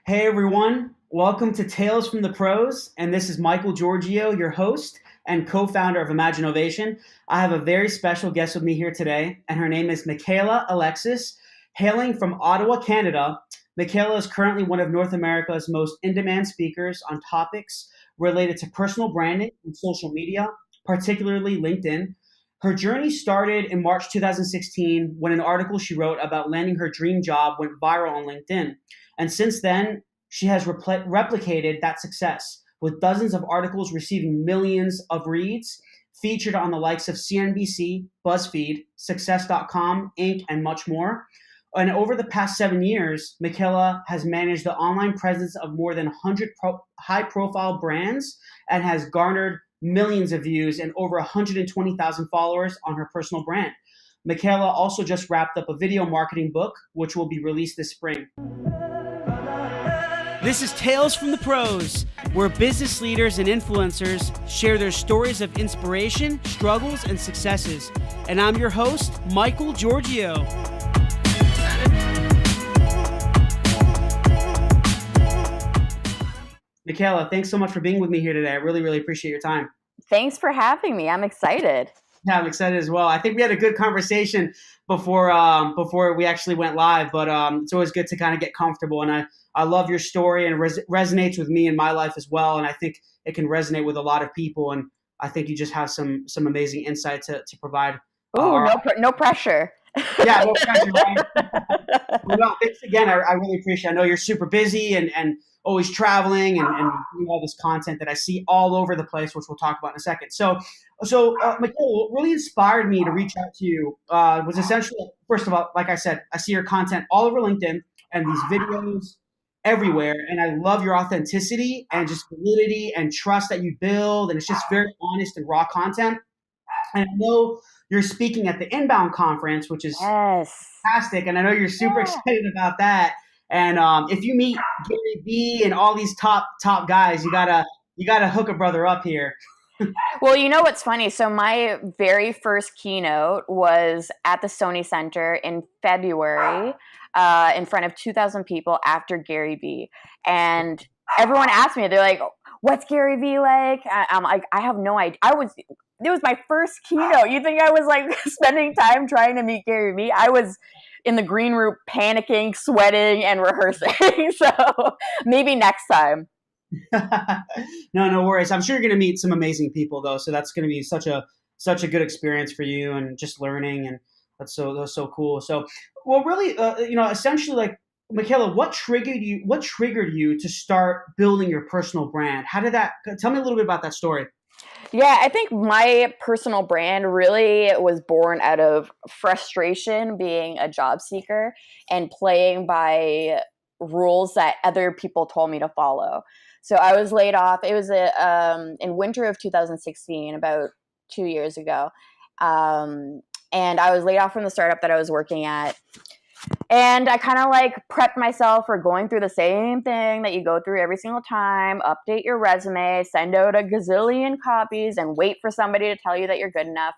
Hey everyone, welcome to Tales from the Pros, and this is Michael Giorgio, your host and co-founder of Imaginovation. I have a very special guest with me here today, and her name is Michaela Alexis, hailing from Ottawa, Canada. Michaela is currently one of North America's most in-demand speakers on topics related to personal branding and social media, particularly LinkedIn. Her journey started in March 2016 when an article she wrote about landing her dream job went viral on LinkedIn. And since then, she has replicated that success with dozens of articles receiving millions of reads, featured on the likes of CNBC, BuzzFeed, Success.com, Inc., and much more. And over the past 7 years, Michaela has managed the online presence of more than 100 high profile brands and has garnered millions of views and over 120,000 followers on her personal brand. Michaela also just wrapped up a video marketing book, which will be released this spring. This is Tales from the Pros, where business leaders and influencers share their stories of inspiration, struggles, and successes. And I'm your host, Michael Giorgio. Michaela, thanks so much for being with me here today. I really, really appreciate your time. Thanks for having me. I'm excited. Yeah, I'm excited as well. I think we had a good conversation before we actually went live, but it's always good to kind of get comfortable. And I love your story, and it resonates with me in my life as well. And I think it can resonate with a lot of people. And I think you just have some amazing insight to provide. Oh, no pressure. Yeah, no pressure. Right? Well, thanks again. I really appreciate it. I know you're super busy and always traveling and doing all this content that I see all over the place, which we'll talk about in a second. So Michaela, what really inspired me to reach out to you was essentially, first of all, like I said, I see your content all over LinkedIn and these videos everywhere. And I love your authenticity and just validity and trust that you build. And it's just very honest and raw content. And I know you're speaking at the Inbound conference, which is fantastic. And I know you're super excited about that. And if you meet Gary Vee and all these top guys, you gotta hook a brother up here. Well, you know what's funny? So my very first keynote was at the Sony Center in February, in front of 2,000 people after Gary Vee, and everyone asked me, they're like, "What's Gary Vee like?" I'm like, I have no idea. It was my first keynote. You think I was like spending time trying to meet Gary Vee? I was in the green room panicking, sweating, and rehearsing. So maybe next time. No worries. I'm sure you're going to meet some amazing people though. So that's going to be such a good experience for you and just learning. And that's so cool. So, well, really, essentially, like, Michaela, what triggered you to start building your personal brand? Tell me a little bit about that story. Yeah, I think my personal brand really was born out of frustration being a job seeker and playing by rules that other people told me to follow. So I was laid off. It was in winter of 2016, about 2 years ago. And I was laid off from the startup that I was working at. And I kind of like prepped myself for going through the same thing that you go through every single time. Update your resume, send out a gazillion copies, and wait for somebody to tell you that you're good enough.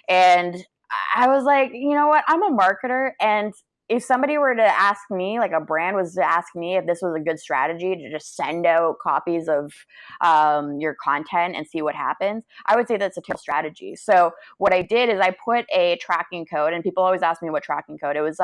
And I was like, you know what? I'm a marketer, and if somebody were to ask me, like a brand was to ask me if this was a good strategy to just send out copies of your content and see what happens, I would say that's a terrible strategy. So what I did is I put a tracking code, and people always ask me what tracking code. It was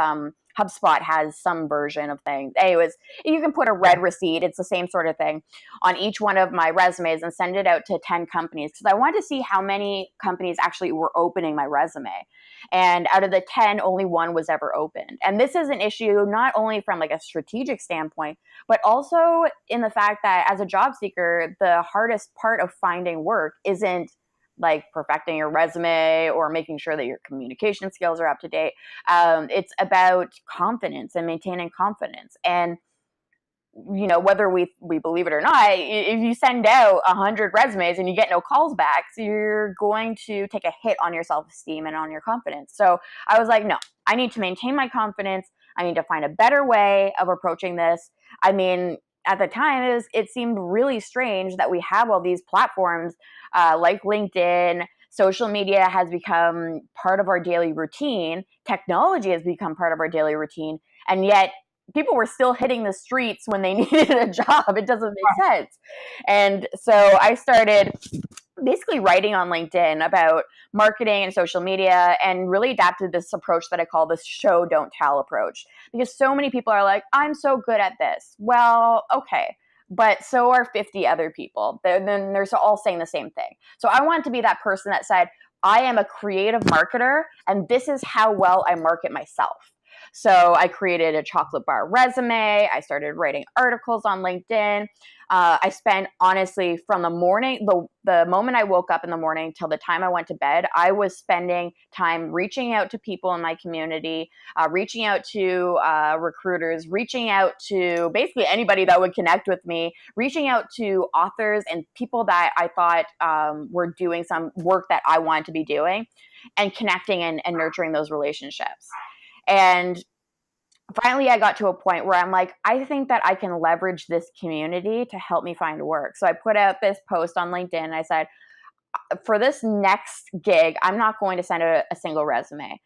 HubSpot has some version of things. Anyways, you can put a red receipt. It's the same sort of thing on each one of my resumes and send it out to 10 companies because I wanted to see how many companies actually were opening my resume. And out of the 10, only one was ever opened. And this is an issue not only from like a strategic standpoint, but also in the fact that as a job seeker, the hardest part of finding work isn't like perfecting your resume or making sure that your communication skills are up to date. It's about confidence and maintaining confidence. And, you know, whether we believe it or not, if you send out 100 resumes and you get no calls back, so you're going to take a hit on your self-esteem and on your confidence. So I was like, no, I need to maintain my confidence. I need to find a better way of approaching this. I mean, at the time, it seemed really strange that we have all these platforms like LinkedIn. Social media has become part of our daily routine. Technology has become part of our daily routine. And yet people were still hitting the streets when they needed a job. It doesn't make sense. And so I started basically writing on LinkedIn about marketing and social media, and really adapted this approach that I call the show, don't tell approach. Because so many people are like, I'm so good at this. Well, okay. But so are 50 other people. Then they're all saying the same thing. So I wanted to be that person that said, I am a creative marketer, and this is how well I market myself. So I created a chocolate bar resume. I started writing articles on LinkedIn. I spent, honestly, from the morning, the moment I woke up in the morning till the time I went to bed, I was spending time reaching out to people in my community, reaching out to recruiters, reaching out to basically anybody that would connect with me, reaching out to authors and people that I thought were doing some work that I wanted to be doing, and connecting and nurturing those relationships. And finally, I got to a point where I'm like, I think that I can leverage this community to help me find work. So I put out this post on LinkedIn, and I said, for this next gig, I'm not going to send a single resume.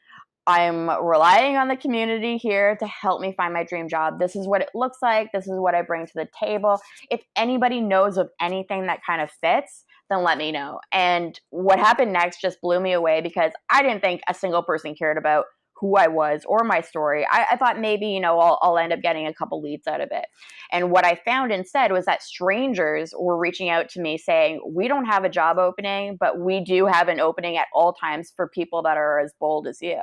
I'm relying on the community here to help me find my dream job. This is what it looks like. This is what I bring to the table. If anybody knows of anything that kind of fits, then let me know. And what happened next just blew me away, because I didn't think a single person cared about who I was or my story. I thought maybe, I'll end up getting a couple leads out of it. And what I found instead was that strangers were reaching out to me saying, we don't have a job opening, but we do have an opening at all times for people that are as bold as you.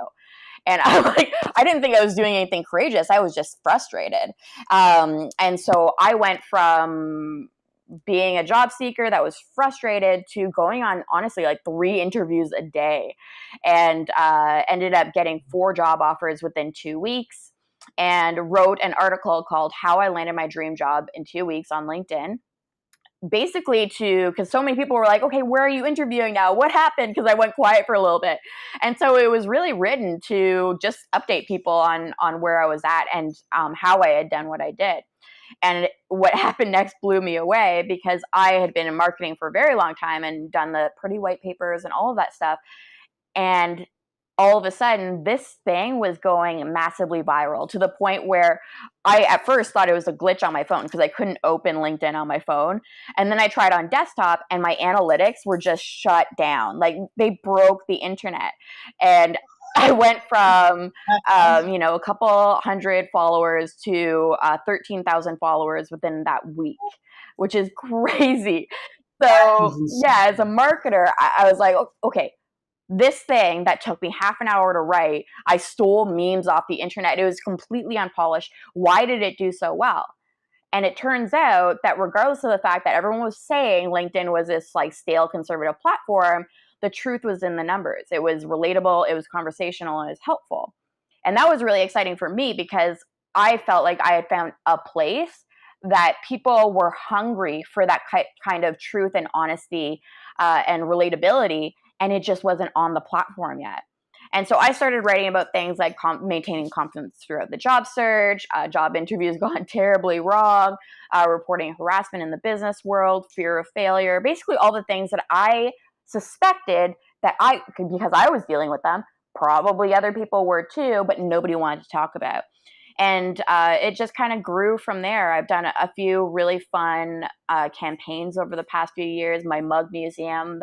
And I'm like, I didn't think I was doing anything courageous. I was just frustrated. And so I went from being a job seeker that was frustrated to going on, honestly, like 3 interviews a day, and ended up getting 4 job offers within 2 weeks, and wrote an article called How I Landed My Dream Job in 2 Weeks on LinkedIn. Basically, because so many people were like, okay, where are you interviewing now? What happened? Because I went quiet for a little bit. And so it was really written to just update people on where I was at, and how I had done what I did. And what happened next blew me away, because I had been in marketing for a very long time and done the pretty white papers and all of that stuff. And all of a sudden, this thing was going massively viral, to the point where I at first thought it was a glitch on my phone, because I couldn't open LinkedIn on my phone. And then I tried on desktop, and my analytics were just shut down. Like, they broke the internet. And I went from, a couple hundred followers to 13,000 followers within that week, which is crazy. So yeah, as a marketer, I was like, okay, this thing that took me half an hour to write, I stole memes off the internet. It was completely unpolished. Why did it do so well? And it turns out that regardless of the fact that everyone was saying LinkedIn was this like stale conservative platform, the truth was in the numbers. It was relatable, it was conversational, and it was helpful. And that was really exciting for me, because I felt like I had found a place that people were hungry for, that kind of truth and honesty and relatability, and it just wasn't on the platform yet. And so I started writing about things like maintaining confidence throughout the job search, job interviews gone terribly wrong, reporting harassment in the business world, fear of failure, basically all the things that I suspected that because I was dealing with them, probably other people were too, but nobody wanted to talk about. And it just kind of grew from there. I've done a few really fun campaigns over the past few years. My mug museum,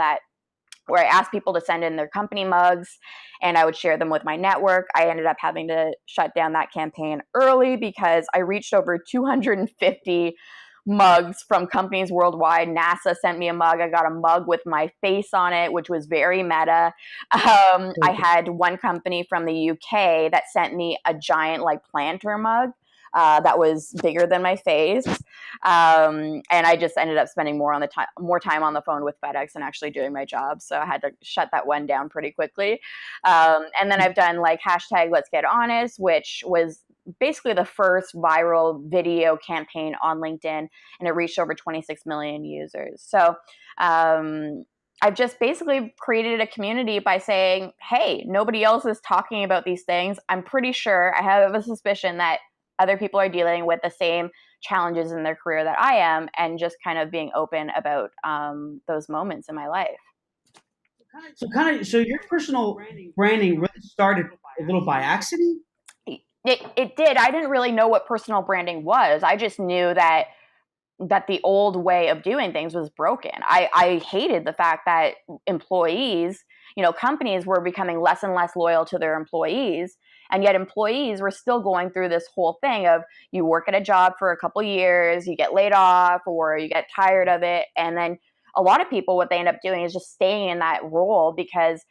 where I asked people to send in their company mugs, and I would share them with my network. I ended up having to shut down that campaign early, because I reached over 250 mugs from companies worldwide. NASA sent me a mug. I got a mug with my face on it, which was very meta. I had one company from the UK that sent me a giant like planter mug. That was bigger than my face, and I just ended up spending more time on the phone with FedEx and actually doing my job. So I had to shut that one down pretty quickly. And then I've done like hashtag Let's Get Honest, which was basically the first viral video campaign on LinkedIn, and it reached over 26 million users. So I've just basically created a community by saying, hey, nobody else is talking about these things. I'm pretty sure, I have a suspicion that other people are dealing with the same challenges in their career that I am, and just kind of being open about those moments in my life. So your personal branding really started a little by accident? It did. I didn't really know what personal branding was. I just knew that the old way of doing things was broken. I hated the fact that employees, companies were becoming less and less loyal to their employees. And yet employees were still going through this whole thing of you work at a job for a couple years, you get laid off or you get tired of it. And then a lot of people, what they end up doing is just staying in that role because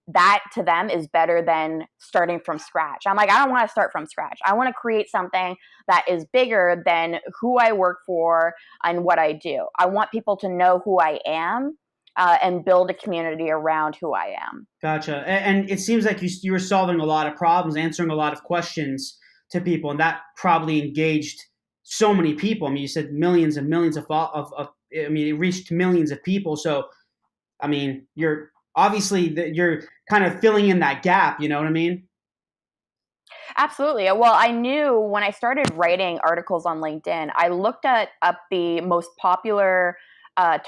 that to them is better than starting from scratch. I'm like, I don't want to start from scratch. I want to create something that is bigger than who I work for and what I do. I want people to know who I am and build a community around who I am. Gotcha. And it seems like you were solving a lot of problems, answering a lot of questions to people, and that probably engaged so many people. I mean, you said millions and millions of I mean, it reached millions of people. So, I mean, you're obviously you're kind of filling in that gap. You know what I mean? Absolutely. Well, I knew when I started writing articles on LinkedIn, I looked up the most popular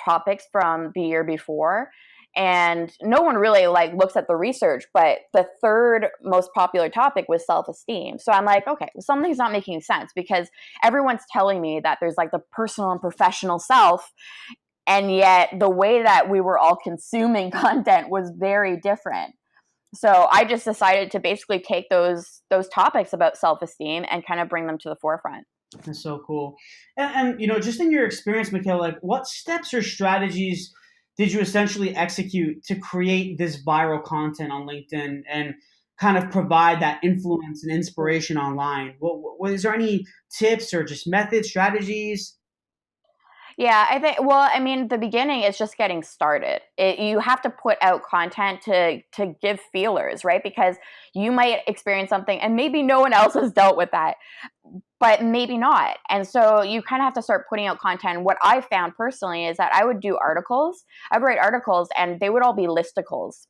topics from the year before, and no one really looks at the research, but the third most popular topic was self-esteem. So I'm like, okay, well, something's not making sense because everyone's telling me that there's the personal and professional self, and yet the way that we were all consuming content was very different. So I just decided to basically take those topics about self-esteem and kind of bring them to the forefront. That's so cool. And just in your experience, Michaela, what steps or strategies did you essentially execute to create this viral content on LinkedIn and kind of provide that influence and inspiration online? Is there any tips or just methods, strategies? Yeah, I mean, the beginning is just getting started. You have to put out content to give feelers, right? Because you might experience something and maybe no one else has dealt with that, but maybe not. And so you kind of have to start putting out content. What I found personally is that I would do articles. I'd write articles and they would all be listicles.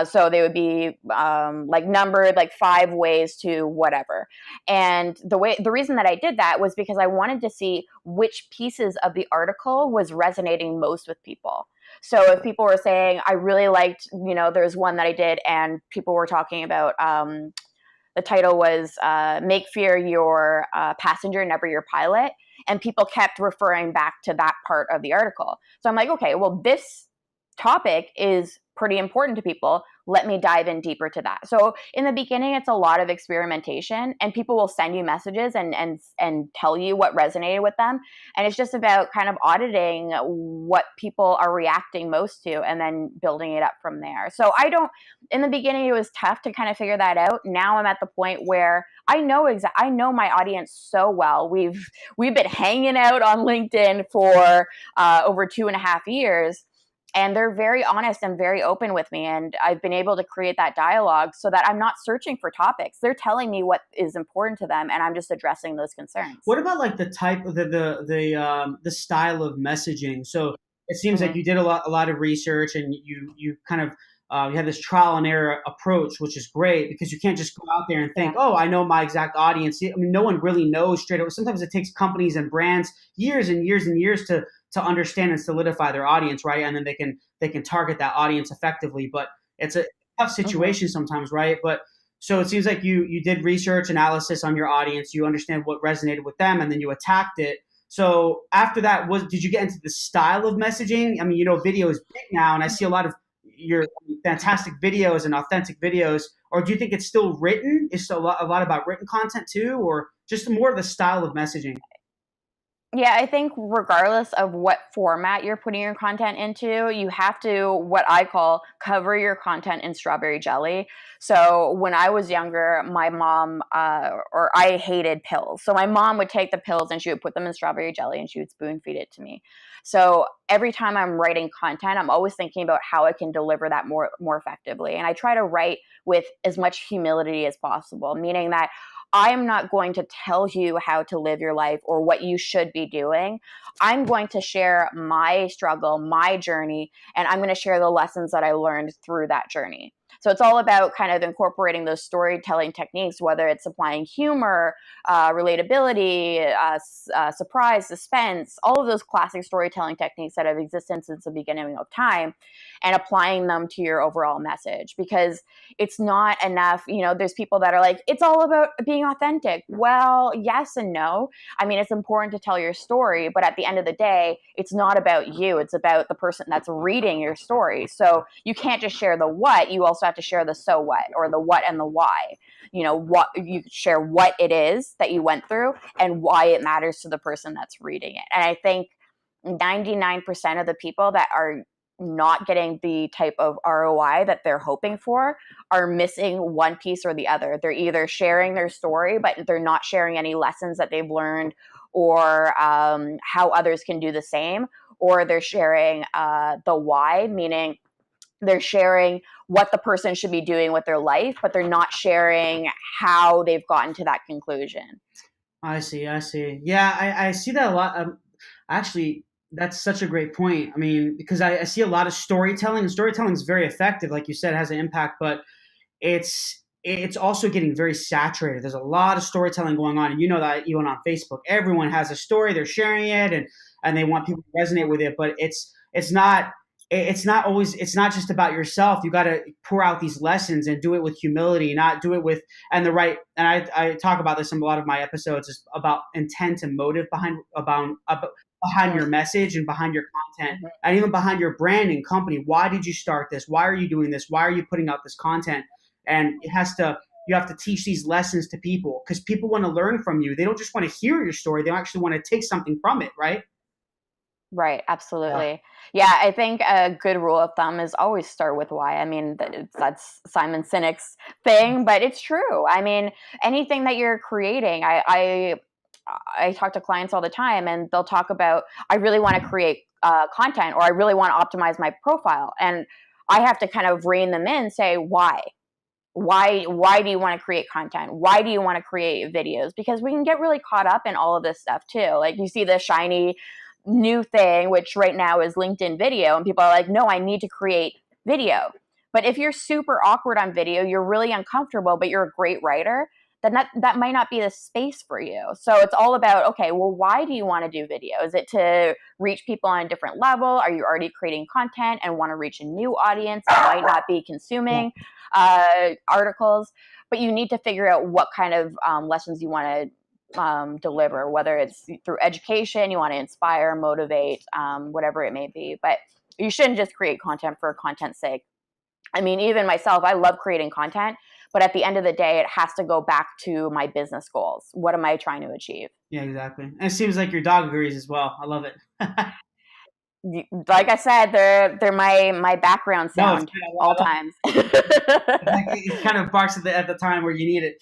So they would be numbered 5 ways to whatever. And the reason that I did that was because I wanted to see which pieces of the article was resonating most with people. So if people were saying, I really liked, there's one that I did and people were talking about, the title was Make Fear Your Passenger, Never Your Pilot. And people kept referring back to that part of the article. So I'm like, okay, well, this topic is pretty important to people. Let me dive in deeper to that. So in the beginning, it's a lot of experimentation, and people will send you messages and tell you what resonated with them. And it's just about kind of auditing what people are reacting most to and then building it up from there. So in the beginning, it was tough to kind of figure that out. Now I'm at the point where I know my audience so well. We've been hanging out on LinkedIn for over 2.5 years. And they're very honest and very open with me. And I've been able to create that dialogue so that I'm not searching for topics. They're telling me what is important to them, and I'm just addressing those concerns. What about the type of the style of messaging? So it seems like you did a lot of research, and you kind of you have this trial and error approach, which is great because you can't just go out there and think, oh, I know my exact audience. I mean, no one really knows straight away. Sometimes it takes companies and brands years and years and years to understand and solidify their audience, right? And then they can target that audience effectively. But it's a tough situation sometimes, right? But so it seems like you did research analysis on your audience, you understand what resonated with them, and then you attacked it. So after that, did you get into the style of messaging? I mean, video is big now, and I see a lot of your fantastic videos and authentic videos. Or do you think it's still written? Is still a lot about written content too, or just more of the style of messaging? Yeah, I think regardless of what format you're putting your content into, you have to, what I call, cover your content in strawberry jelly. So when I was younger, my mom, or I hated pills. So my mom would take the pills and she would put them in strawberry jelly and she would spoon feed it to me. So every time I'm writing content, I'm always thinking about how I can deliver that more effectively. And I try to write with as much humility as possible, meaning that I'm not going to tell you how to live your life or what you should be doing. I'm going to share my struggle, my journey, and I'm going to share the lessons that I learned through that journey. So it's all about kind of incorporating those storytelling techniques, whether it's applying humor, relatability, surprise, suspense, all of those classic storytelling techniques that have existed since the beginning of time, and applying them to your overall message. Because it's not enough, there's people that are like, it's all about being authentic. Well, yes and no. I mean, it's important to tell your story, but at the end of the day, it's not about you. It's about the person that's reading your story. So you can't just share the what, you also have to share the so what, or the what and the why. What you share, what it is that you went through and why it matters to the person that's reading it. And I think 99% of the people that are not getting the type of ROI that they're hoping for are missing one piece or the other. They're either sharing their story, but they're not sharing any lessons that they've learned, or how others can do the same, or they're sharing the why, meaning they're sharing what the person should be doing with their life, but they're not sharing how they've gotten to that conclusion. I see. I see. Yeah, I see that a lot. Actually, that's such a great point. I mean, because I see a lot of storytelling, and storytelling is very effective, like you said, it has an impact, but it's also getting very saturated. There's a lot of storytelling going on, and you know that even on Facebook, everyone has a story, they're sharing it, and they want people to resonate with it. But it's not just about yourself. You got to pour out these lessons and do it with humility, not do it with and the right. And I talk about this in a lot of my episodes, is about intent and motive about behind your message and behind your content, Mm-hmm. and even behind your brand and company. Why did you start this? Why are you doing this? Why are you putting out this content? And you have to teach these lessons to people, because people want to learn from you. They don't just want to hear your story. They actually want to take something from it, right? Right, Yeah. absolutely. Yeah, I think a good rule of thumb is always start with why. I mean, that's Simon Sinek's thing, but it's true. I mean, anything that you're creating, I talk to clients all the time, and they'll talk about, I really want to create content, or I really want to optimize my profile, and I have to kind of rein them in, say why. Why do you want to create content? Why do you want to create videos? Because we can get really caught up in all of this stuff too. Like, you see the shiny new thing, which right now is LinkedIn video, and people are like, no, I need to create video. But if you're super awkward on video, you're really uncomfortable, but you're a great writer, then that might not be the space for you. So it's all about, okay, well, why do you want to do video? Is it to reach people on a different level? Are you already creating content and want to reach a new audience that might not be consuming articles? But you need to figure out what kind of lessons you want to deliver, whether it's through education, you want to inspire, motivate, whatever it may be. But you shouldn't just create content for content's sake. I mean, even myself, I love creating content, but at the end of the day, it has to go back to my business goals. What am I trying to achieve? Yeah, exactly. And it seems like your dog agrees as well. I love it. Like I said, they're my background No, it's sound good. all I love times. it. Like, it kind of barks at the time where you need it.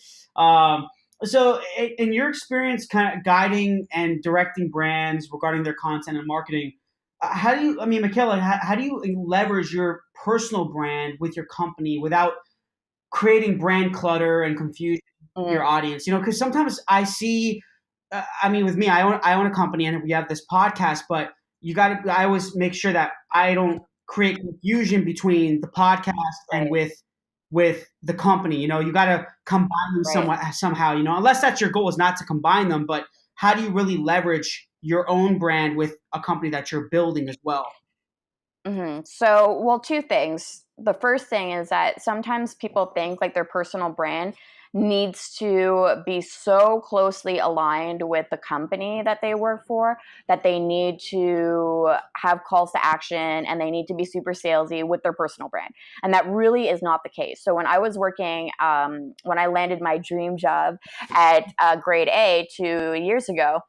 So, in your experience, kind of guiding and directing brands regarding their content and marketing, how do you? I mean, Michaela, how do you leverage your personal brand with your company without creating brand clutter and confusion in your Mm, audience? You know, because sometimes I see, I mean, with me, I own a company and we have this podcast, but you got to, I always make sure that I don't create confusion between the podcast and right, with the company. You know, you got to combine them right. somewhat somehow. You know, unless that's your goal, is not to combine them, but how do you really leverage your own brand with a company that you're building as well? So, well, two things. The first thing is that sometimes people think like their personal brand needs to be so closely aligned with the company that they work for that they need to have calls to action and they need to be super salesy with their personal brand. And that really is not the case. So, when I was working, when I landed my dream job at Grade A 2 years ago,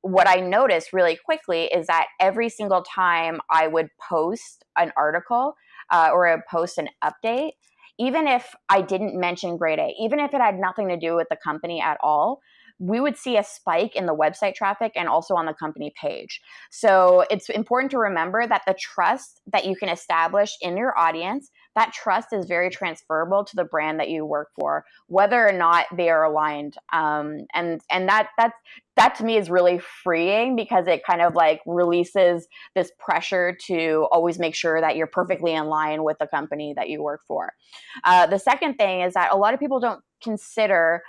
what I noticed really quickly is that every single time I would post an article or I post an update, even if I didn't mention grade A, even if it had nothing to do with the company at all, we would see a spike in the website traffic and also on the company page. So it's important to remember that the trust that you can establish in your audience, that trust is very transferable to the brand that you work for, whether or not they are aligned. And that to me is really freeing, because it kind of like releases this pressure to always make sure that you're perfectly in line with the company that you work for. The second thing is that a lot of people don't consider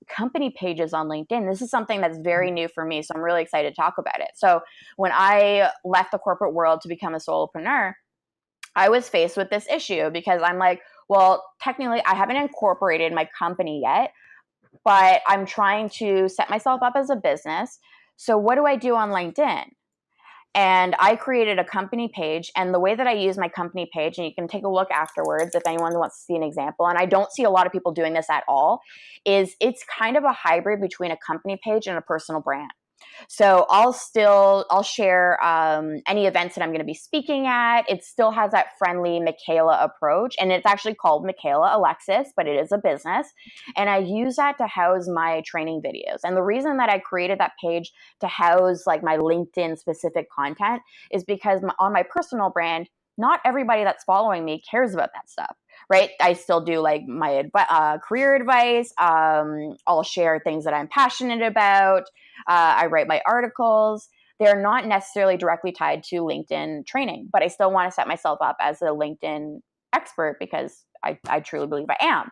company pages on LinkedIn. This is something that's very new for me, so I'm really excited to talk about it. So when I left the corporate world to become a solopreneur, I was faced with this issue, because I'm like, well, technically I haven't incorporated my company yet, but I'm trying to set myself up as a business. So what do I do on LinkedIn? And I created a company page, and the way that I use my company page, and you can take a look afterwards if anyone wants to see an example, and I don't see a lot of people doing this at all, is it's kind of a hybrid between a company page and a personal brand. So I'll share any events that I'm going to be speaking at. It still has that friendly Michaela approach, and it's actually called Michaela Alexis, but it is a business. And I use that to house my training videos. And the reason that I created that page to house like my LinkedIn specific content is because on my personal brand, not everybody that's following me cares about that stuff, right? I still do like my career advice. I'll share things that I'm passionate about. I write my articles. They're not necessarily directly tied to LinkedIn training, but I still want to set myself up as a LinkedIn expert, because I truly believe I am.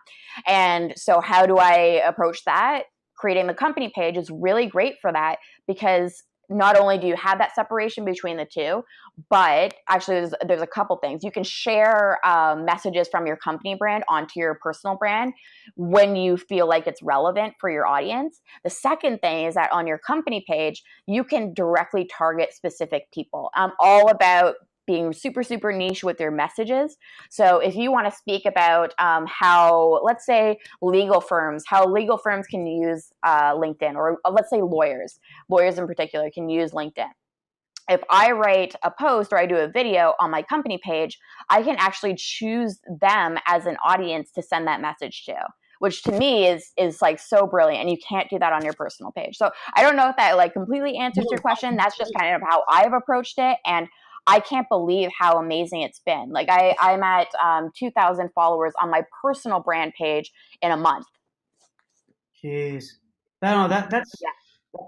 And so how do I approach that? Creating the company page is really great for that, because not only do you have that separation between the two, but actually there's a couple things. You can share messages from your company brand onto your personal brand when you feel like it's relevant for your audience. The second thing is that on your company page, you can directly target specific people. I'm all about being super, super niche with your messages. So if you want to speak about how, let's say, how legal firms can use LinkedIn, or let's say lawyers in particular can use LinkedIn. If I write a post or I do a video on my company page, I can actually choose them as an audience to send that message to, which to me is like so brilliant. And you can't do that on your personal page. So I don't know if that like completely answers your question. That's just kind of how I've approached it. And I can't believe how amazing it's been. Like I'm at 2,000 followers on my personal brand page in a month. Jeez. No, that's Yeah.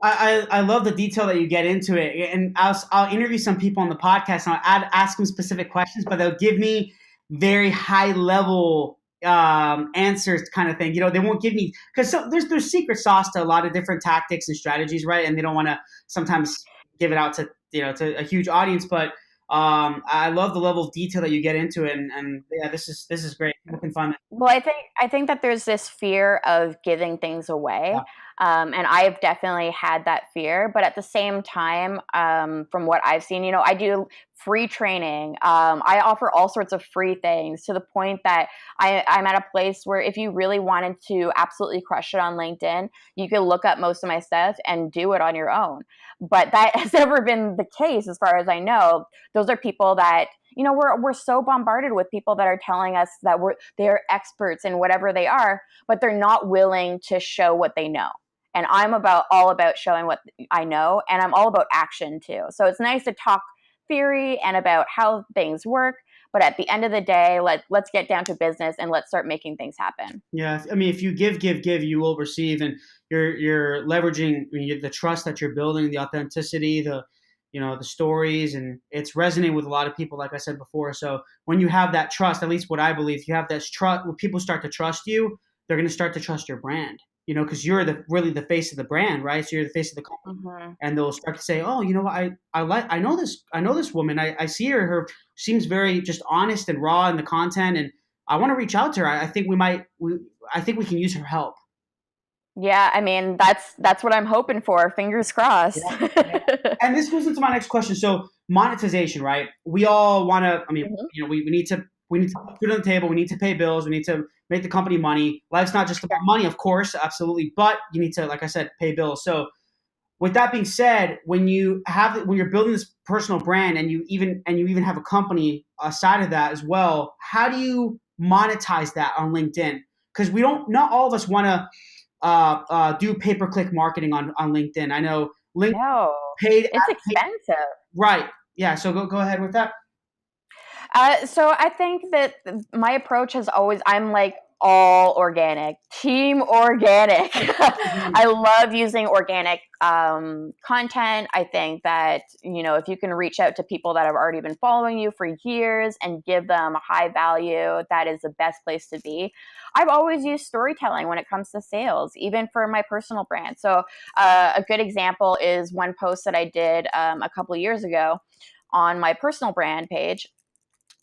I love the detail that you get into it, and I'll interview some people on the podcast and ask them specific questions, but they'll give me very high level answers, kind of thing. They won't give me, because there's secret sauce to a lot of different tactics and strategies, right? And they don't want to sometimes give it out to to a huge audience, but I love the level of detail that you get into it, and yeah, this is great. People can find it. Well, I think that there's this fear of giving things away, Yeah. and I've definitely had that fear. But at the same time, from what I've seen, I do free training. I offer all sorts of free things, to the point that I'm at a place where if you really wanted to absolutely crush it on LinkedIn, you could look up most of my stuff and do it on your own. But that has never been the case, as far as I know. Those are people that we're so bombarded with people that are telling us that they're experts in whatever they are, but they're not willing to show what they know. And I'm all about showing what I know, and I'm all about action too. So it's nice to talk theory and about how things work, but at the end of the day, let's get down to business and let's start making things happen. Yeah, I mean, if you give, you will receive, and you're leveraging, the trust that you're building, the authenticity, the stories, and it's resonating with a lot of people, like I said before. So when you have that trust, at least what I believe, you have that trust. When people start to trust you, they're going to start to trust your brand. Because you're really the face of the brand, right? So you're the face of the company, and they'll start to say, "Oh, I know this woman. I see her. Her seems very just honest and raw in the content, and I want to reach out to her. I think I think we can use her help." Yeah, I mean, that's what I'm hoping for. Fingers crossed. Yeah. And this goes into my next question. So monetization, right? We all want to. I mean, Mhm. we need to put it on the table. We need to pay bills. We need to make the company money. Life's not just about money, of course, absolutely, but you need to, like I said, pay bills. So with that being said, when you're building this personal brand, and you even have a company aside of that as well, how do you monetize that on LinkedIn? Because not all of us want to do pay-per-click marketing on LinkedIn. I know LinkedIn No, paid, it's paid expensive. right. Yeah. So go ahead with that. So I think that my approach has always, I'm like all organic, team organic. I love using organic content. I think that, if you can reach out to people that have already been following you for years and give them high value, that is the best place to be. I've always used storytelling when it comes to sales, even for my personal brand. So a good example is one post that I did a couple of years ago on my personal brand page,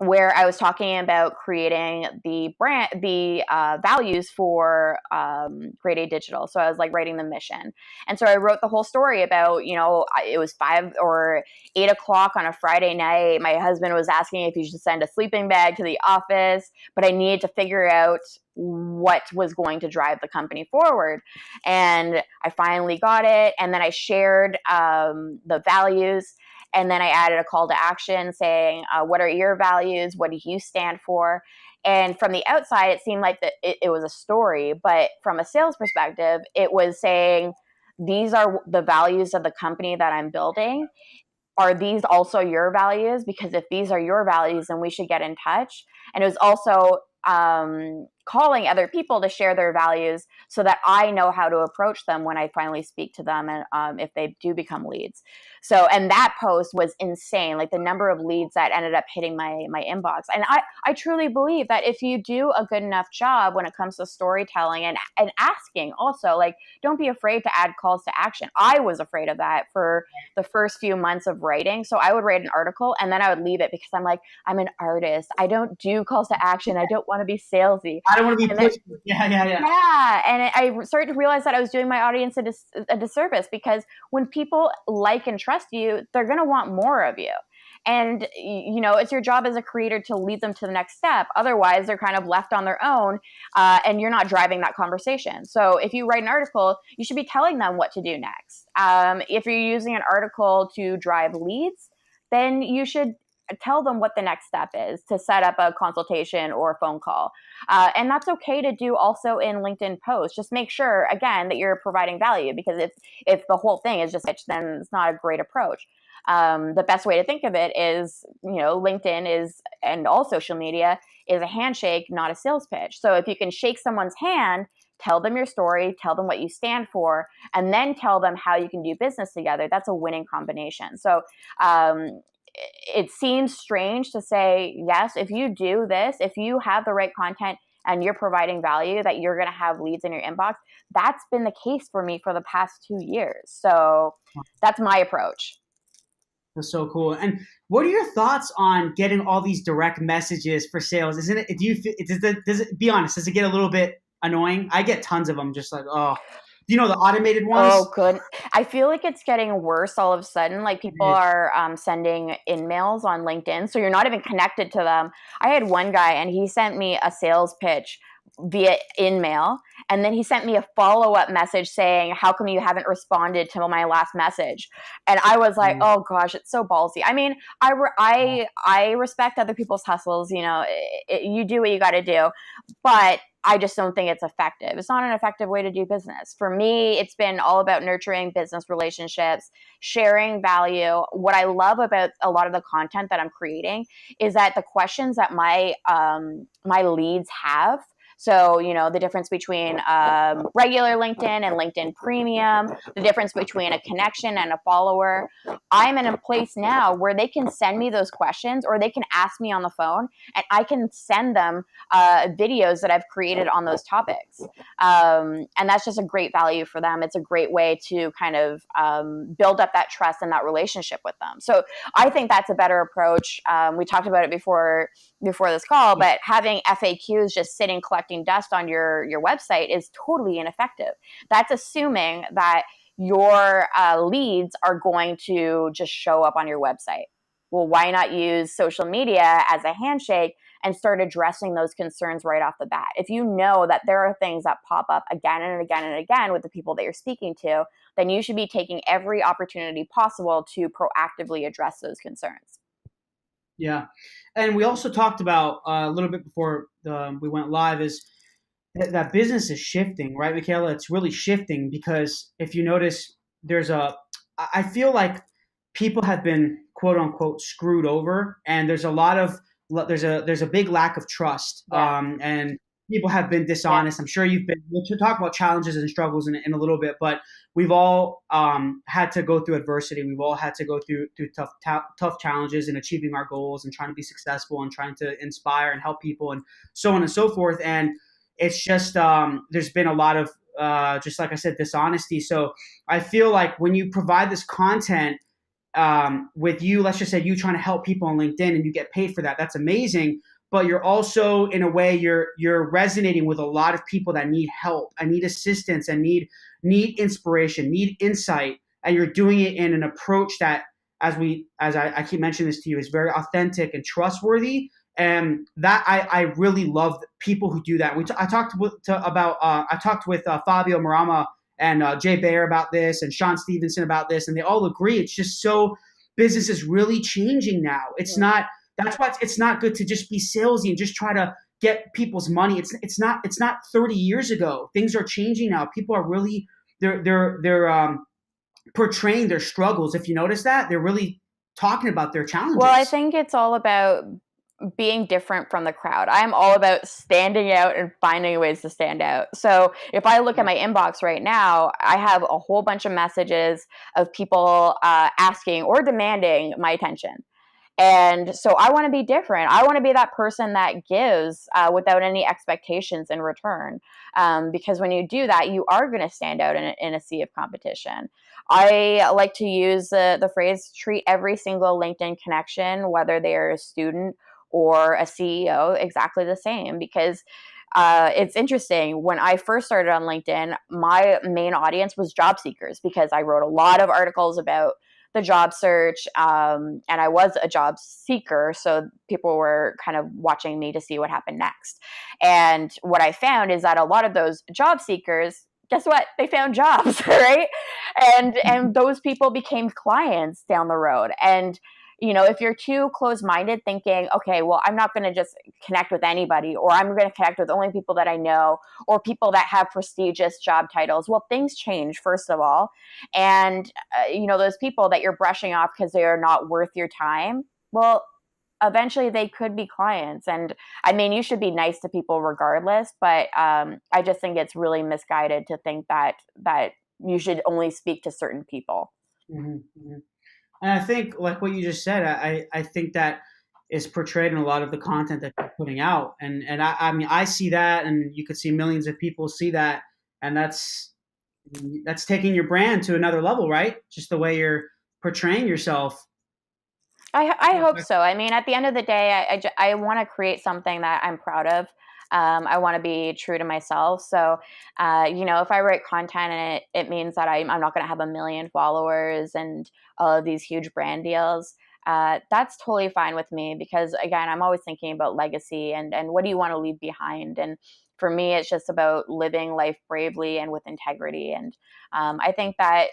where I was talking about creating the values for Grade A Digital. So I was like writing the mission. And so I wrote the whole story about, it was 5 or 8 o'clock on a Friday night. My husband was asking if he should send a sleeping bag to the office, but I needed to figure out what was going to drive the company forward. And I finally got it. And then I shared the values. And then I added a call to action saying, what are your values? What do you stand for? And from the outside, it seemed like it was a story. But from a sales perspective, it was saying, these are the values of the company that I'm building. Are these also your values? Because if these are your values, then we should get in touch. And it was also calling other people to share their values so that I know how to approach them when I finally speak to them, and if they do become leads. So, and that post was insane, like the number of leads that ended up hitting my inbox. And I truly believe that if you do a good enough job when it comes to storytelling and asking also, like, don't be afraid to add calls to action. I was afraid of that for the first few months of writing. So I would write an article and then I would leave it because I'm like, I'm an artist. I don't do calls to action. I don't want to be salesy. I don't want to be And then, pushy. Yeah. yeah, and I started to realize that I was doing my audience a disservice, because when people like and trust you, they're going to want more of you. And, it's your job as a creator to lead them to the next step. Otherwise, they're kind of left on their own, and you're not driving that conversation. So if you write an article, you should be telling them what to do next. If you're using an article to drive leads, then you should tell them what the next step is to set up a consultation or a phone call. And that's okay to do also in LinkedIn posts. Just make sure, again, that you're providing value, because if the whole thing is just pitch, then it's not a great approach. The best way to think of it is, LinkedIn is, and all social media is, a handshake, not a sales pitch. So if you can shake someone's hand, tell them your story, tell them what you stand for, and then tell them how you can do business together, that's a winning combination. So it seems strange to say, yes, if you do this, if you have the right content and you're providing value, that you're going to have leads in your inbox. That's been the case for me for the past 2 years. So that's my approach. That's so cool. And what are your thoughts on getting all these direct messages for sales? Isn't it? Do you does it? Be honest. Does it get a little bit annoying? I get tons of them. Just like, oh, do you know the automated ones? Oh, good. I feel like it's getting worse all of a sudden. Like, people are sending in-mails on LinkedIn, so you're not even connected to them. I had one guy, and he sent me a sales pitch via in-mail, and then he sent me a follow-up message saying, how come you haven't responded to my last message? And I was like, oh gosh, it's so ballsy. I mean, I respect other people's hustles. You do what you got to do, but I just don't think it's effective. It's not an effective way to do business. For me, it's been all about nurturing business relationships, sharing value. What I love about a lot of the content that I'm creating is that the questions that my leads have. So, the difference between regular LinkedIn and LinkedIn Premium, the difference between a connection and a follower. I'm in a place now where they can send me those questions, or they can ask me on the phone, and I can send them videos that I've created on those topics. And that's just a great value for them. It's a great way to kind of build up that trust and that relationship with them. So I think that's a better approach. We talked about it before this call, but having FAQs just sitting collecting dust on your website is totally ineffective. That's assuming that your leads are going to just show up on your website. Well, why not use social media as a handshake and start addressing those concerns right off the bat? If you know that there are things that pop up again and again and again with the people that you're speaking to, then you should be taking every opportunity possible to proactively address those concerns. Yeah, and we also talked about a little bit before we went live is that business is shifting, right, Michaela? It's really shifting because if you notice, there's a, I feel like people have been quote unquote screwed over, and there's a lot of, there's a big lack of trust, Yeah. and people have been Yeah. dishonest. I'm sure you've been. We'll talk about challenges and struggles in a little bit, but we've all had to go through adversity. We've all had to go through tough challenges in achieving our goals and trying to be successful and trying to inspire and help people and so on and so forth. And it's just there's been a lot of just like I said, dishonesty. So I feel like when you provide this content with you, let's just say you trying to help people on LinkedIn and you get paid for that, that's amazing. But you're also, in a way, you're resonating with a lot of people that need help and need assistance and need inspiration, need insight, and you're doing it in an approach that, I keep mentioning this to you, is very authentic and trustworthy. And that I really love people who do that. I talked with Fabio Marama and Jay Baer about this, and Sean Stevenson about this, and they all agree. It's just so, business is really changing now. It's not. That's why it's not good to just be salesy and just try to get people's money. It's not 30 years ago. Things are changing now. People are really, they're portraying their struggles. If you notice that, they're really talking about their Well, I challenges. think it's all about being different from the crowd. I'm all about standing out and finding ways to stand out. So if I look at my inbox right now, I have a whole bunch of messages of people asking or demanding my attention. And so I want to be different. I want to be that person that gives without any expectations in return. Because when you do that, you are going to stand out in a sea of competition. I like to use the phrase treat every single LinkedIn connection, whether they're a student or a CEO, exactly the same. Because it's interesting. When I first started on LinkedIn, my main audience was job seekers because I wrote a lot of articles about the job search, and I was a job seeker, so people were kind of watching me to see what happened next. And what I found is that a lot of those job seekers, guess what? They found jobs, right? And those people became clients down the road. And if you're too close-minded thinking, okay, well, I'm not going to just connect with anybody, or I'm going to connect with only people that I know, or people that have prestigious job titles. Well, things change, first of all. And, those people that you're brushing off because they are not worth your time, well, eventually they could be clients. And I mean, you should be nice to people regardless, but I just think it's really misguided to think that you should only speak to certain people. Mm-hmm. And I think, like what you just said, I think that is portrayed in a lot of the content that you're putting out. And I mean, I see that, and you could see millions of people see that, and that's taking your brand to another level, right? Just the way you're portraying yourself. I hope so. I mean, at the end of the day, I want to create something that I'm proud of. I want to be true to myself. So, if I write content and it means that I'm not going to have a million followers and all of these huge brand deals, that's totally fine with me because, again, I'm always thinking about legacy and what do you want to leave behind. And for me, it's just about living life bravely and with integrity. And I think that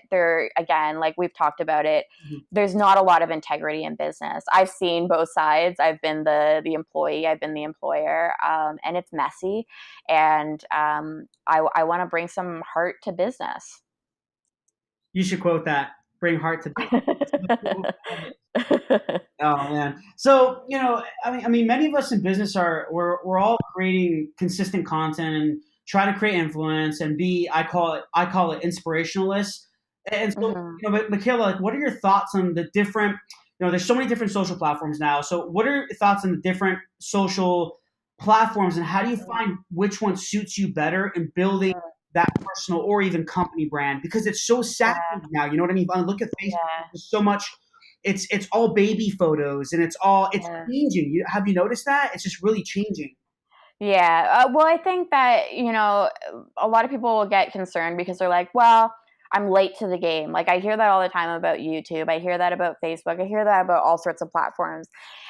again, like we've talked about it, there's not a lot of integrity in business. I've seen both sides. I've been the employee, I've been the employer, and it's messy. And I want to bring some heart to business. You should quote that. Bring heart to business. That's so cool. I love it. Oh man. So, I mean, many of us in business we're all creating consistent content and try to create influence and be, I call it inspirationalists. And so, Hmm. but Michaela, like, what are your thoughts on the different, there's so many different social platforms now. So what are your thoughts on the different social platforms, and how do you find which one suits you better in building that personal or even company brand? Because it's so Yeah, saturated now. You know what I mean? I look at Facebook, yeah, there's so much, it's all baby photos, and it's yeah. changing. Have you noticed that? It's just really changing. Yeah. Well, I think that, a lot of people will get concerned because they're like, well, I'm late to the game. Like I hear that all the time about YouTube. I hear that about Facebook. I hear that about all sorts of platforms.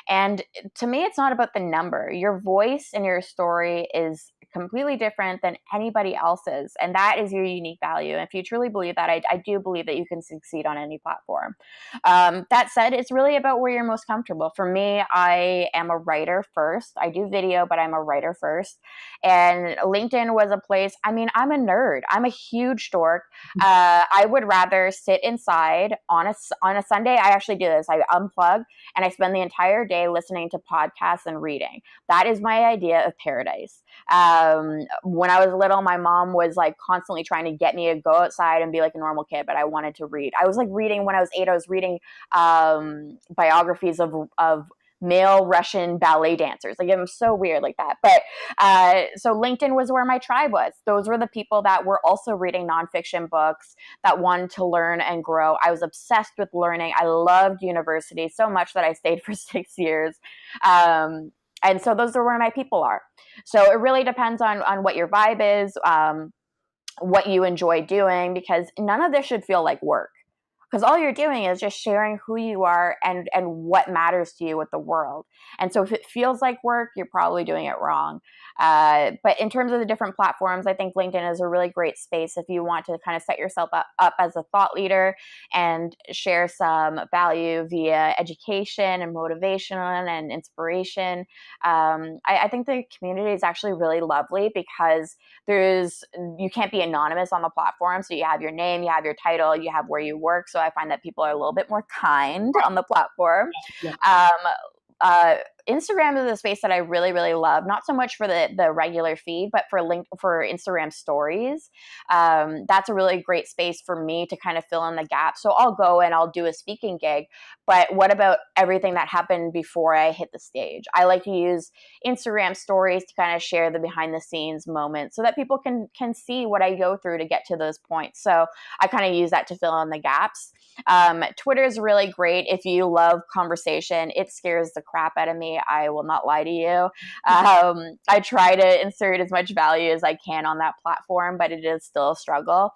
And to me, it's not about the number. Your voice and your story is completely different than anybody else's. And that is your unique value. And if you truly believe that, I do believe that you can succeed on any platform. That said, it's really about where you're most comfortable. For me, I am a writer first. I do video, but I'm a writer first. And LinkedIn was a place, I mean, I'm a nerd. I'm a huge dork. I would rather sit inside on a Sunday. I actually do this. I unplug and I spend the entire day listening to podcasts and reading. That is my idea of paradise. When I was little, my mom was like constantly trying to get me to go outside and be like a normal kid, but I wanted to read. I was like reading when I was 8. I was reading biographies of male Russian ballet dancers. Like it was so weird like that. But so LinkedIn was where my tribe was. Those were the people that were also reading nonfiction books, that wanted to learn and grow. I was obsessed with learning. I loved university so much that I stayed for 6 years. And so those are where my people are. So it really depends on what your vibe is, what you enjoy doing, because none of this should feel like work. Because all you're doing is just sharing who you are and what matters to you with the world. And so if it feels like work, you're probably doing it wrong. But in terms of the different platforms, I think LinkedIn is a really great space if you want to kind of set yourself up as a thought leader and share some value via education and motivation and inspiration. I think the community is actually really lovely because you can't be anonymous on the platform. So you have your name, you have your title, you have where you work. So I find that people are a little bit more kind on the platform. Yeah. Instagram is a space that I really, really love, not so much for the regular feed, but for Instagram stories. That's a really great space for me to kind of fill in the gap. So I'll go and I'll do a speaking gig, but what about everything that happened before I hit the stage? I like to use Instagram stories to kind of share the behind the scenes moments so that people can see what I go through to get to those points. So I kind of use that to fill in the gaps. Twitter is really great if you love conversation. It scares the crap out of me. I will not lie to you. I try to insert as much value as I can on that platform, but it is still a struggle.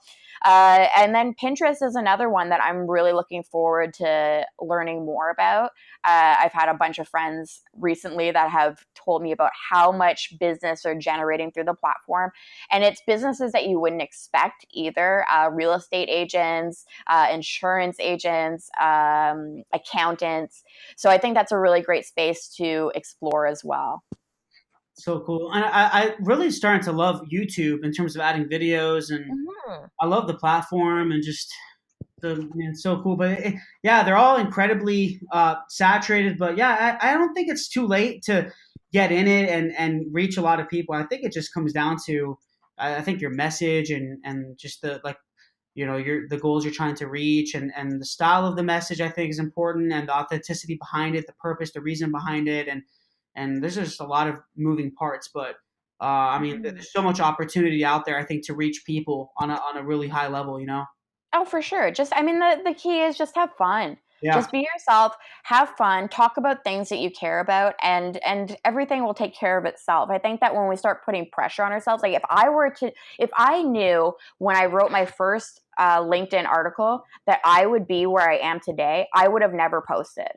And then Pinterest is another one that I'm really looking forward to learning more about. I've had a bunch of friends recently that have told me about how much business they're generating through the platform. And it's businesses that you wouldn't expect either. Real estate agents, insurance agents, accountants. So I think that's a really great space to explore as well. So cool. And I really starting to love YouTube in terms of adding videos, and Mm-hmm. I love the platform and just it's so cool. But yeah, they're all incredibly saturated. But yeah, I don't think it's too late to get in it and reach a lot of people. I think it just comes down to I think your message and just the like the goals you're trying to reach and the style of the message I think is important, and the authenticity behind it, the purpose, the reason behind it, and there's just a lot of moving parts. But I mean, Mm-hmm. there's so much opportunity out there, I think, to reach people on a really high level. Oh, for sure. Just, I mean, the key is just have fun. Yeah. Just be yourself, have fun, talk about things that you care about, and everything will take care of itself. I think that when we start putting pressure on ourselves, like if I knew when I wrote my first LinkedIn article that I would be where I am today, I would have never posted.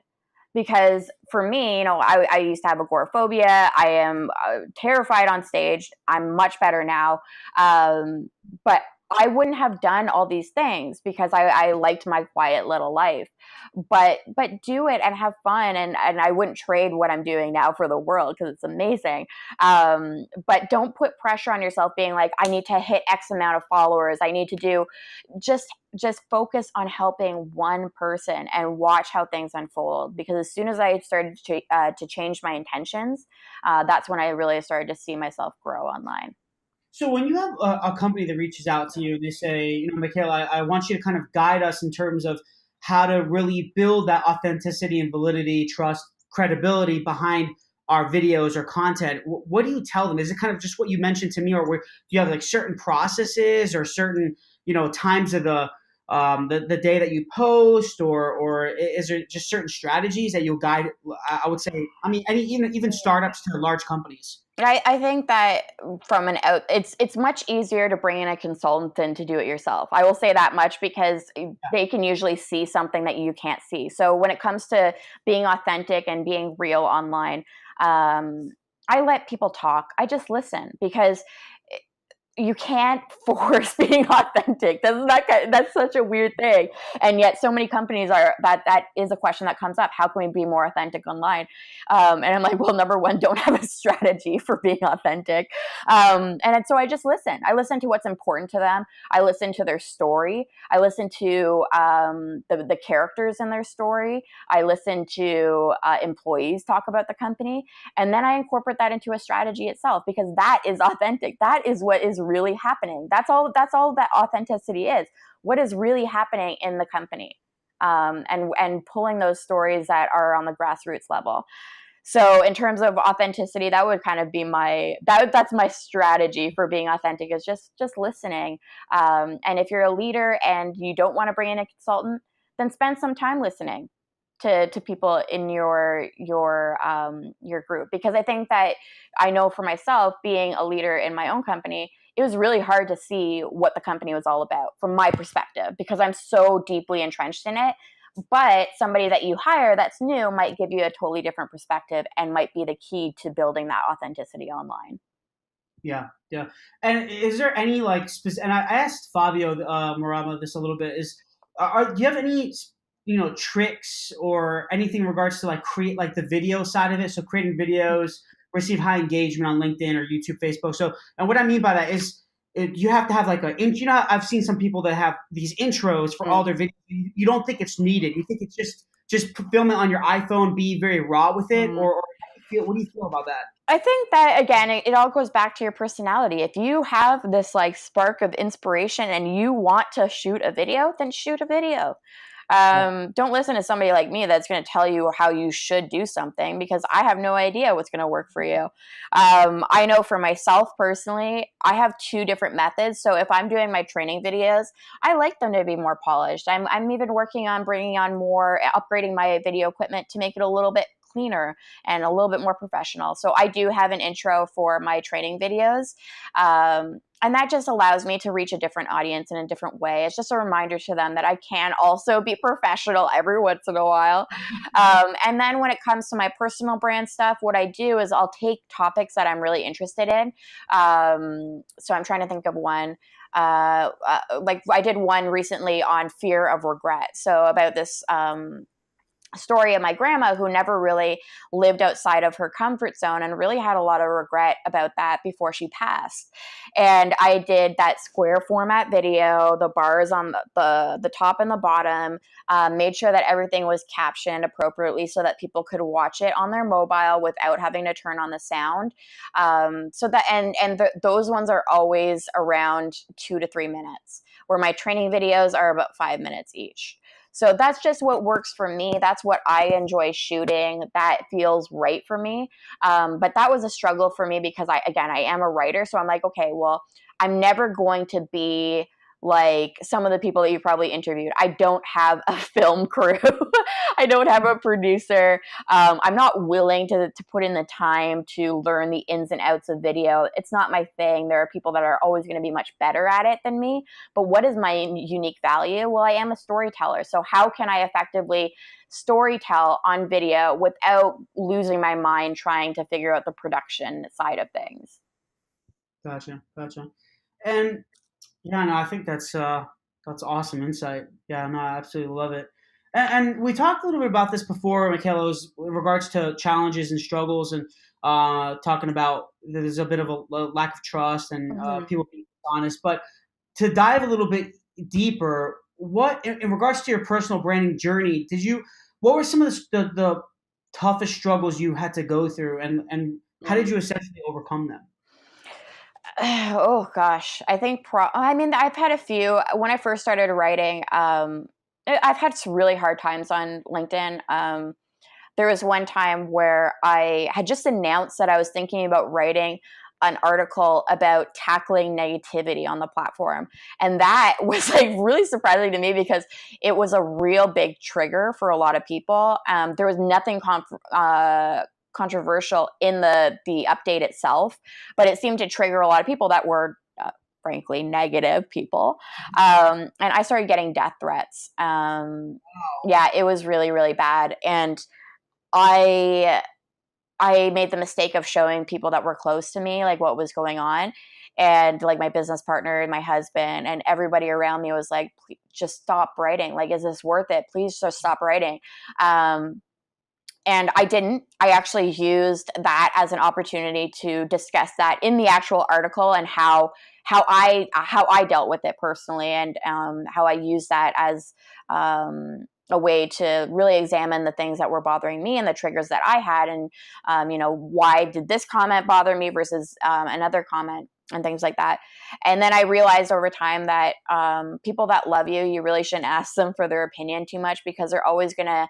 Because for me, I used to have agoraphobia. I am terrified on stage. I'm much better now. But I wouldn't have done all these things because I liked my quiet little life. But do it and have fun, and I wouldn't trade what I'm doing now for the world because it's amazing. But don't put pressure on yourself being like, I need to hit X amount of followers. I need to do just focus on helping one person and watch how things unfold. Because as soon as I started to change my intentions, that's when I really started to see myself grow online. So when you have a company that reaches out to you, they say, Michaela, I want you to kind of guide us in terms of how to really build that authenticity and validity, trust, credibility behind our videos or content. What do you tell them? Is it kind of just what you mentioned to me, or do you have like certain processes or certain, times of the day that you post, or is there just certain strategies that you'll guide? I would say, I mean, even startups to large companies. I think that from an out, it's much easier to bring in a consultant than to do it yourself. I will say that much because they can usually see something that you can't see. So when it comes to being authentic and being real online, I let people talk. I just listen because you can't force being authentic. That's such a weird thing. And yet so many companies are that is a question that comes up. How can we be more authentic online? And I'm like, well, number one, don't have a strategy for being authentic. And so I just listen. I listen to what's important to them. I listen to their story. I listen to the characters in their story. I listen to employees talk about the company. And then I incorporate that into a strategy itself, because that is authentic. That is what is really happening. That's all that authenticity is. What is really happening in the company, and pulling those stories that are on the grassroots level. So in terms of authenticity, that would kind of be that's my strategy for being authentic, is just listening. And if you're a leader and you don't want to bring in a consultant, then spend some time listening to people in your group. Because I think that, I know for myself, being a leader in my own company, it was really hard to see what the company was all about from my perspective, because I'm so deeply entrenched in it. But somebody that you hire that's new might give you a totally different perspective and might be the key to building that authenticity online. Yeah, yeah. And is there any like and I asked Fabio Morama this a little bit. Do you have any tricks or anything in regards to like create like the video side of it? So creating videos receive high engagement on LinkedIn or YouTube, Facebook. So, and what I mean by that is you have to have like I've seen some people that have these intros for all their videos. You don't think it's needed. You think it's just film it on your iPhone, be very raw with it, Mm. or what do you feel about that? I think that, again, it all goes back to your personality. If you have this like spark of inspiration and you want to shoot a video, then shoot a video. Yeah. Don't listen to somebody like me that's going to tell you how you should do something, because I have no idea what's going to work for you. I know for myself personally, I have two different methods. So if I'm doing my training videos, I like them to be more polished. I'm even working on bringing on more, upgrading my video equipment to make it a little bit cleaner and a little bit more professional. So I do have an intro for my training videos. And that just allows me to reach a different audience in a different way. It's just a reminder to them that I can also be professional every once in a while. And then when it comes to my personal brand stuff, what I do is I'll take topics that I'm really interested in. So I'm trying to think of one. Like I did one recently on fear of regret. So about this story of my grandma, who never really lived outside of her comfort zone and really had a lot of regret about that before she passed. And I did that square format video, the bars on the top and the bottom, made sure that everything was captioned appropriately so that people could watch it on their mobile without having to turn on the sound. So that those ones are always around 2 to 3 minutes, where my training videos are about 5 minutes each. So that's just what works for me. That's what I enjoy shooting. That feels right for me. But that was a struggle for me because I am a writer. So I'm like, okay, well, I'm never going to be like some of the people that you probably interviewed. I don't have a film crew. I don't have a producer. I'm not willing to put in the time to learn the ins and outs of video. It's not my thing. There are people that are always going to be much better at it than me. But what is my unique value? Well, I am a storyteller. So how can I effectively storytell on video without losing my mind trying to figure out the production side of things? Gotcha, gotcha. And yeah, no, I think that's awesome insight. Yeah, no, I absolutely love it. And we talked a little bit about this before, Michaela, was in regards to challenges and struggles, and talking about there's a bit of a lack of trust and Mm-hmm. people being honest. But to dive a little bit deeper, what in regards to your personal branding journey, what were some of the toughest struggles you had to go through, and how did you essentially overcome them? Oh gosh, I think I mean, I've had a few. When I first started writing, I've had some really hard times on LinkedIn. There was one time where I had just announced that I was thinking about writing an article about tackling negativity on the platform. And that was like really surprising to me because it was a real big trigger for a lot of people. There was nothing controversial in the update itself, but it seemed to trigger a lot of people that were frankly negative people. And I started getting death threats. Yeah, it was really, really bad. And I made the mistake of showing people that were close to me, like, what was going on. And like my business partner and my husband and everybody around me was like, just stop writing. Like, is this worth it? Please just stop writing. And I didn't. I actually used that as an opportunity to discuss that in the actual article, and how I dealt with it personally, and how I used that as a way to really examine the things that were bothering me and the triggers that I had, and why did this comment bother me versus another comment, and things like that. And then I realized over time that people that love you, you really shouldn't ask them for their opinion too much, because they're always going to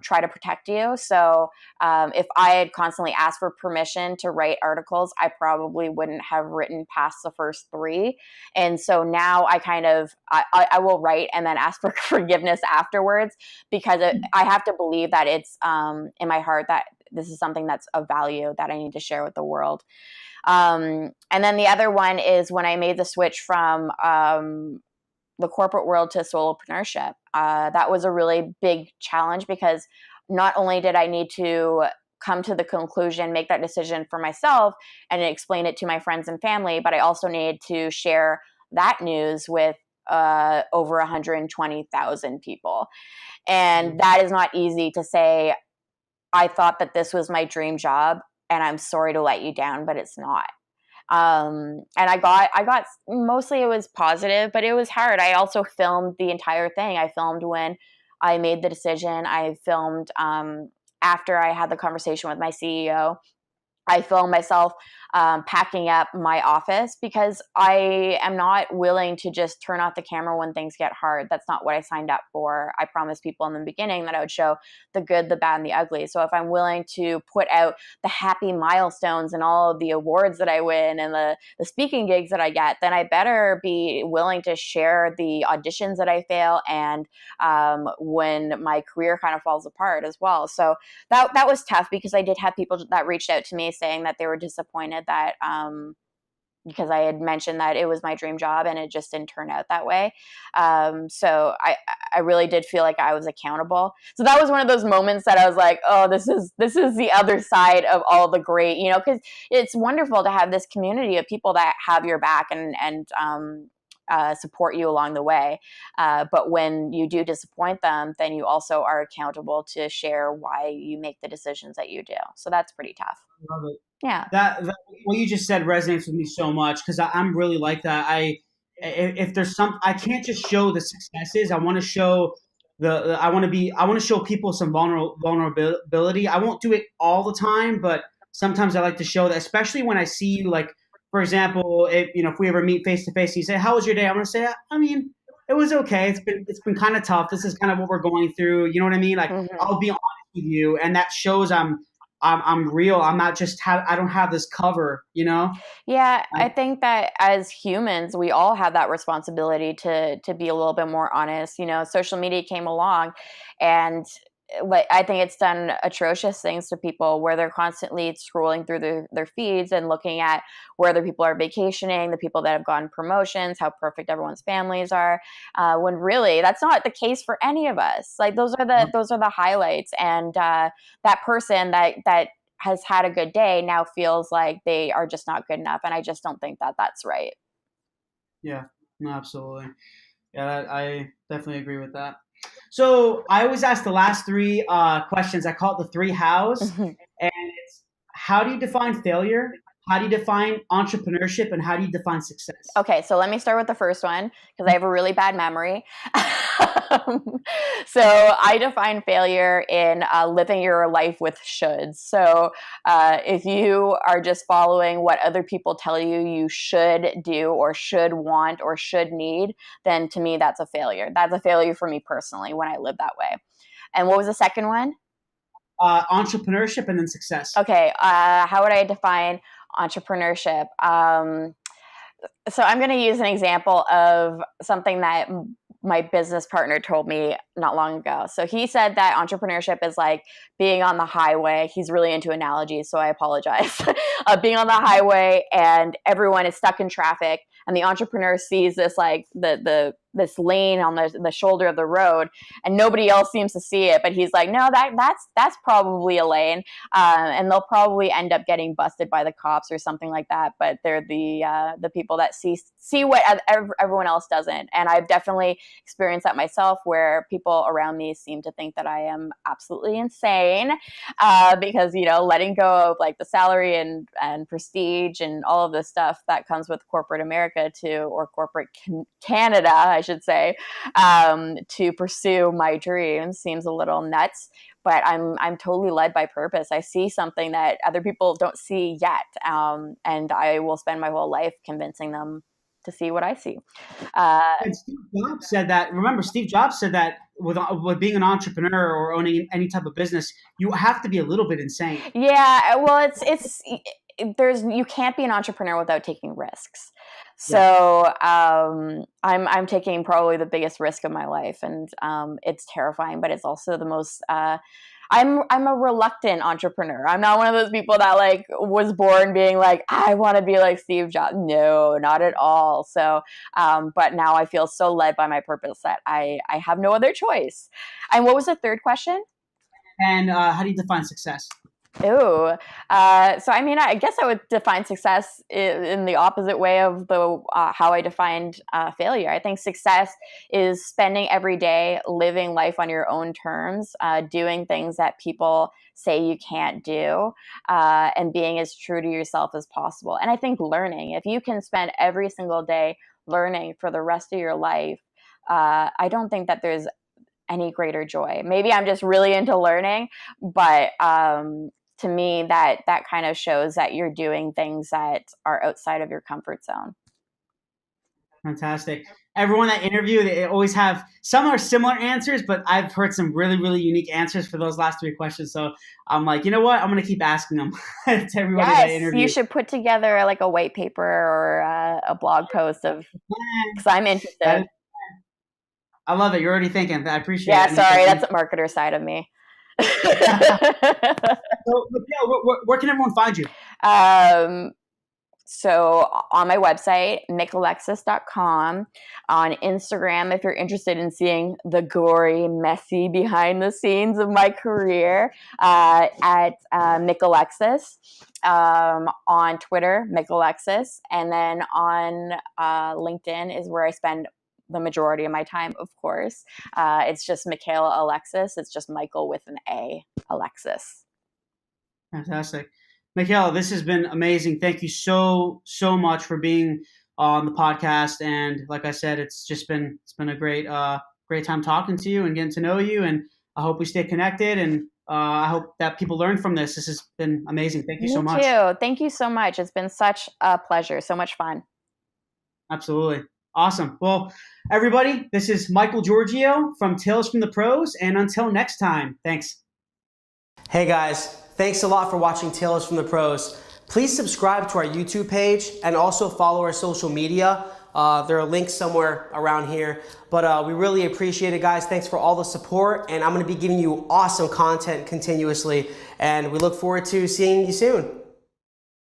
try to protect you. So if I had constantly asked for permission to write articles, I probably wouldn't have written past the first 3. And so now I will write and then ask for forgiveness afterwards, because I have to believe that it's in my heart that this is something that's of value that I need to share with the world. And then the other one is when I made the switch from the corporate world to solopreneurship. That was a really big challenge, because not only did I need to come to the conclusion, make that decision for myself and explain it to my friends and family, but I also needed to share that news with over 120,000 people. And that is not easy to say. I thought that this was my dream job, and I'm sorry to let you down, but it's not. And I got mostly it was positive, but it was hard. I also filmed the entire thing. I filmed when I made the decision. I filmed after I had the conversation with my CEO. I filmed myself packing up my office, because I am not willing to just turn off the camera when things get hard. That's not what I signed up for. I promised people in the beginning that I would show the good, the bad, and the ugly. So if I'm willing to put out the happy milestones and all of the awards that I win and the speaking gigs that I get, then I better be willing to share the auditions that I fail, and when my career kind of falls apart as well. So that was tough, because I did have people that reached out to me saying that they were disappointed that because I had mentioned that it was my dream job and it just didn't turn out that way. So I really did feel like I was accountable. So that was one of those moments that I was like, oh, this is the other side of all the great, because it's wonderful to have this community of people that have your back and support you along the way. But when you do disappoint them, then you also are accountable to share why you make the decisions that you do. So that's pretty tough. Love it. Yeah. That what you just said resonates with me so much, because I'm really like that. If there's I can't just show the successes. I want to show I want to show people some vulnerability. I won't do it all the time, but sometimes I like to show that, especially when I see you. Like, for example, if we ever meet face to face, you say, "How was your day?" I'm gonna say, "I mean, it was okay. It's been kind of tough. This is kind of what we're going through. You know what I mean? Like, I'll be honest with you, and that shows I'm real. I'm not just I don't have this cover, you know? Yeah, I think that as humans, we all have that responsibility to be a little bit more honest. Social media came along, and I think it's done atrocious things to people, where they're constantly scrolling through their feeds and looking at where other people are vacationing, the people that have gotten promotions, how perfect everyone's families are, when really that's not the case for any of us. Like, those are the highlights, and that person that has had a good day now feels like they are just not good enough, and I just don't think that that's right. Yeah, no, absolutely. Yeah, I definitely agree with that. So I always ask the last 3 questions. I call it the 3 hows, and it's: how do you define failure? How do you define entrepreneurship? And how do you define success? Okay, so let me start with the first one, because I have a really bad memory. So I define failure in living your life with shoulds. So if you are just following what other people tell you should do or should want or should need, then to me that's a failure. That's a failure for me personally when I live that way. And what was the second one? Entrepreneurship and then success. Okay, how would I define entrepreneurship? So I'm going to use an example of something that my business partner told me not long ago. So he said that entrepreneurship is like being on the highway. He's really into analogies, so I apologize. Being on the highway and everyone is stuck in traffic, and the entrepreneur sees this like this lane on the shoulder of the road, and nobody else seems to see it, but he's like, no, that's probably a lane, and they'll probably end up getting busted by the cops or something like that. But they're the people that see what everyone else doesn't, and I've definitely experienced that myself, where people around me seem to think that I am absolutely insane, because letting go of like the salary and prestige and all of this stuff that comes with corporate America or corporate Canada, I should say, to pursue my dreams seems a little nuts. But I'm totally led by purpose. I see something that other people don't see yet, and I will spend my whole life convincing them to see what I see. And Steve Jobs said that. Remember, Steve Jobs said that with being an entrepreneur or owning any type of business, you have to be a little bit insane. Yeah, well, you can't be an entrepreneur without taking risks. So I'm taking probably the biggest risk of my life, and it's terrifying, but it's also the most. I'm a reluctant entrepreneur. I'm not one of those people that like was born being like, I want to be like Steve Jobs. No, not at all. So, but now I feel so led by my purpose that I have no other choice. And what was the third question? And how do you define success? So I mean, I guess I would define success in the opposite way of how I defined failure. I think success is spending every day living life on your own terms, doing things that people say you can't do, and being as true to yourself as possible. And I think learning, if you can spend every single day learning for the rest of your life, I don't think that there's any greater joy. Maybe I'm just really into learning, but to me, that kind of shows that you're doing things that are outside of your comfort zone. Fantastic. Everyone that interview, they always have, some are similar answers, but I've heard some really, really unique answers for those last three questions. So I'm like, you know what? I'm going to keep asking them to everybody that I interview. You should put together like a white paper or a blog post of, because I'm interested. I love it. You're already thinking. I appreciate it. Yeah, sorry. That's the marketer side of me. So, where can everyone find you? So on my website, michaelalexis.com, on Instagram, if you're interested in seeing the gory, messy behind the scenes of my career, at Michaelalexis, on Twitter, Michaelalexis, and then on LinkedIn is where I spend the majority of my time, of course. It's just Michaela Alexis. It's just Michael with an A, Alexis. Fantastic. Michaela, this has been amazing. Thank you so much for being on the podcast. And like I said, it's been a great time talking to you and getting to know you. And I hope we stay connected. And I hope that people learn from this. This has been amazing. Thank you so much. Me too. Thank you so much. It's been such a pleasure. So much fun. Absolutely. Awesome. Well, everybody, this is Michael Giorgio from Tales from the Pros. And until next time, thanks. Hey guys. Thanks a lot for watching Tales from the Pros. Please subscribe to our YouTube page and also follow our social media. There are links somewhere around here. But we really appreciate it, guys. Thanks for all the support. And I'm going to be giving you awesome content continuously. And we look forward to seeing you soon.